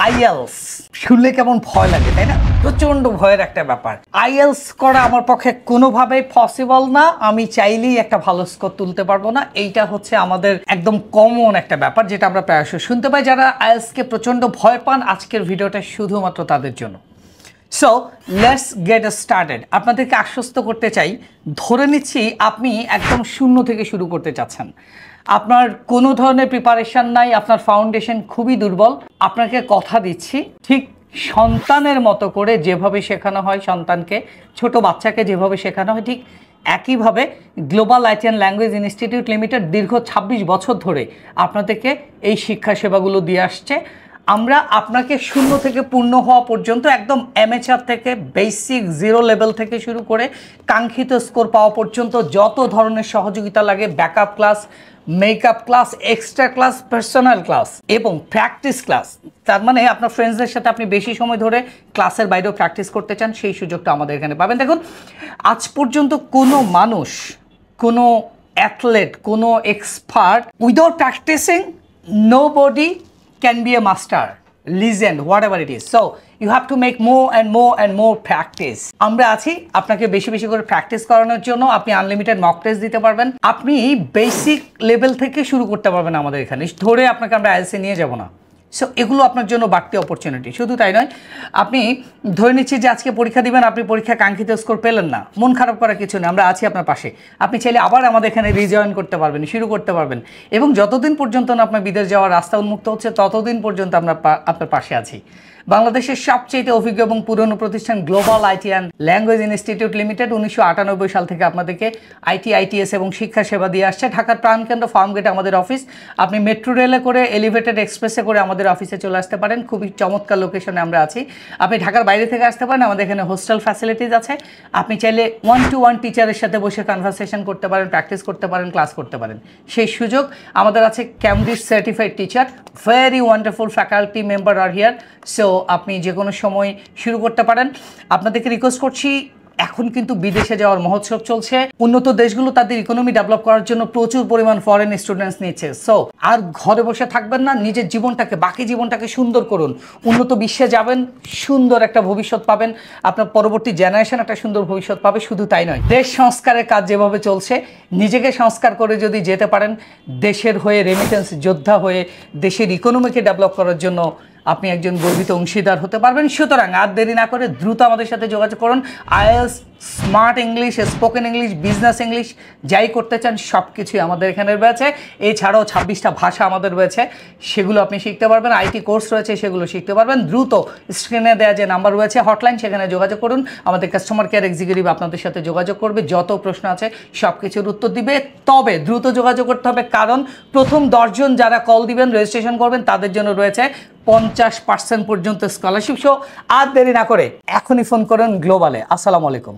IELTS শুনলে কেমন ভয় লাগে, তাই না? প্রচন্ড ভয়ের একটা ব্যাপার। আইএলস করা আমার পক্ষে কোনোভাবেই পসিবল না। আমি চাইলেই একটা ভালো স্কোর তুলতে পারবো না। এইটা হচ্ছে আমাদের একদম কমন একটা ব্যাপার, যেটা আমরা প্রায়শই শুনতে পাই। যারা আইএলসকে প্রচন্ড ভয় পান, আজকের ভিডিওটা শুধুমাত্র তাদের জন্য। So let's get started. আপনাদেরকে আশ্বস্ত করতে চাই, ধরে নিচ্ছি আপনি একদম শূন্য থেকে শুরু করতে চাচ্ছেন। আপনার কোনো ধরনের প্রিপারেশন নাই, আপনার ফাউন্ডেশন খুবই দুর্বল। আপনাকে কথা দিচ্ছি, ঠিক সন্তানের মতো করে যেভাবে শেখানো হয়, সন্তানকে, ছোট বাচ্চাকে যেভাবে শেখানো হয়, ঠিক একইভাবে global IT and language institute limited দীর্ঘ 26 বছর ধরে আপনাদেরকে এই শিক্ষা সেবাগুলো দিয়ে আসছে। আমরা আপনাকে শূন্য থেকে পূর্ণ হওয়া পর্যন্ত, একদম অ্যামেচার থেকে বেসিক জিরো লেভেল থেকে শুরু করে কাঙ্ক্ষিত স্কোর পাওয়া পর্যন্ত যত ধরনের সহযোগিতা লাগে, backup class, makeup class, extra class, personal class এবং প্র্যাকটিস ক্লাস। তার মানে আপনার ফ্রেন্ডসদের সাথে আপনি বেশি সময় ধরে ক্লাসের বাইরেও প্র্যাকটিস করতে চান, সেই সুযোগটা আমাদের এখানে পাবেন। দেখুন, আজ পর্যন্ত কোনো মানুষ, কোনো অ্যাথলেট, কোনো expert without practising nobody can be a master, legend, whatever it is. So you have to make more and more and more practice. আমরা আছি আপনাকে বেশি বেশি করে প্র্যাকটিস করানোর জন্য। আপনি আনলিমিটেড মক টেস্ট দিতে পারবেন। আপনি বেসিক লেভেল থেকে শুরু করতে পারবেন আমাদের এখানে, ধরে আপনাকে আমরা আইএলসে নিয়ে যাব না। সো এগুলো আপনার জন্য বাড়তি অপরচুনিটি। শুধু তাই নয়, আপনি ধরে নিচ্ছি যে আজকে পরীক্ষা দিবেন, আপনি পরীক্ষা কাঙ্ক্ষিত স্কোর পেলেন না, মন খারাপ করার কিছু নেই, আমরা আছি আপনার পাশে। আপনি চাইলে আবার আমাদের এখানে রিজয়েন করতে পারবেন, শুরু করতে পারবেন, এবং যতদিন পর্যন্ত না আপনার বিদেশ যাওয়ার রাস্তা উন্মুক্ত হচ্ছে, ততদিন পর্যন্ত আমরা আপনার পাশে আছি। বাংলাদেশের সবচেয়ে অভিজ্ঞ এবং পুরনো প্রতিষ্ঠান global IT and language institute limited 1998 সাল থেকে আপনাদেরকে আইটি, আইটিএস এবং শিক্ষা সেবা দিয়ে আসছে। ঢাকার প্রাণকেন্দ্র ফার্মগেটে আমাদের অফিস। আপনি মেট্রো রেলে করে, এলিভেটেড এক্সপ্রেসে করে আমাদের অফিসে চলে আসতে পারেন। খুবই চমৎকার লোকেশনে আমরা আছি। আপনি ঢাকার বাইরে থেকে আসতে পারেন, আমাদের এখানে হোস্টেল ফ্যাসিলিটিস আছে। আপনি চাইলে 1-to-1 টিচারের সাথে বসে কনভারসেশন করতে পারেন, প্র্যাকটিস করতে পারেন, ক্লাস করতে পারেন। সেই সুযোগ আমাদের আছে। Cambridge certified teacher, very wonderful faculty member R here. So আপনি যে কোনো সময় শুরু করতে পারেন। আপনাদেরকে রিকোয়েস্ট করছি, এখন কিন্তু বিদেশে যাওয়ার মহোৎসব চলছে। উন্নত দেশগুলো তাদের ইকোনমি ডেভেলপ করার জন্য প্রচুর পরিমাণ ফরেন স্টুডেন্টস নিচ্ছে। সো আর ঘরে বসে থাকবেন না, নিজের জীবনটাকে, বাকি জীবনটাকে সুন্দর করুন। উন্নত বিশ্বে যাবেন, সুন্দর একটা ভবিষ্যৎ পাবেন, আপনার পরবর্তী জেনারেশন একটা সুন্দর ভবিষ্যৎ পাবে। শুধু তাই নয়, দেশ সংস্কারের কাজ যেভাবে চলছে, নিজেকে সংস্কার করে যদি যেতে পারেন, দেশের হয়ে, রেমিটেন্স যোদ্ধা হয়ে দেশের ইকোনমিকে ডেভেলপ করার জন্য আপনি একজন গর্বিত অংশীদার হতে পারবেন। সুতরাং আর দেরি না করে দ্রুত আমাদের সাথে যোগাযোগ করুন। IELTS, smart English, spoken English, business English, যাই করতে চান সব কিছুই আমাদের এখানে রয়েছে। এছাড়াও 26টা ভাষা আমাদের রয়েছে, সেগুলো আপনি শিখতে পারবেন। আইটি কোর্স রয়েছে, সেগুলো শিখতে পারবেন। দ্রুত স্ক্রিনে দেওয়া যে নাম্বার রয়েছে হটলাইন, সেখানে যোগাযোগ করুন। আমাদের কাস্টমার কেয়ার এক্সিকিউটিভ আপনাদের সাথে যোগাযোগ করবে, যত প্রশ্ন আছে সব কিছুর উত্তর দিবে। তবে দ্রুত যোগাযোগ করতে হবে, কারণ প্রথম 10 জন যারা কল দিবেন, রেজিস্ট্রেশন করবেন, তাদের জন্য রয়েছে 50% পর্যন্ত স্কলারশিপ। সো আর দেরি না করে এখনই ফোন করুন গ্লোবালে। আসসালামু আলাইকুম।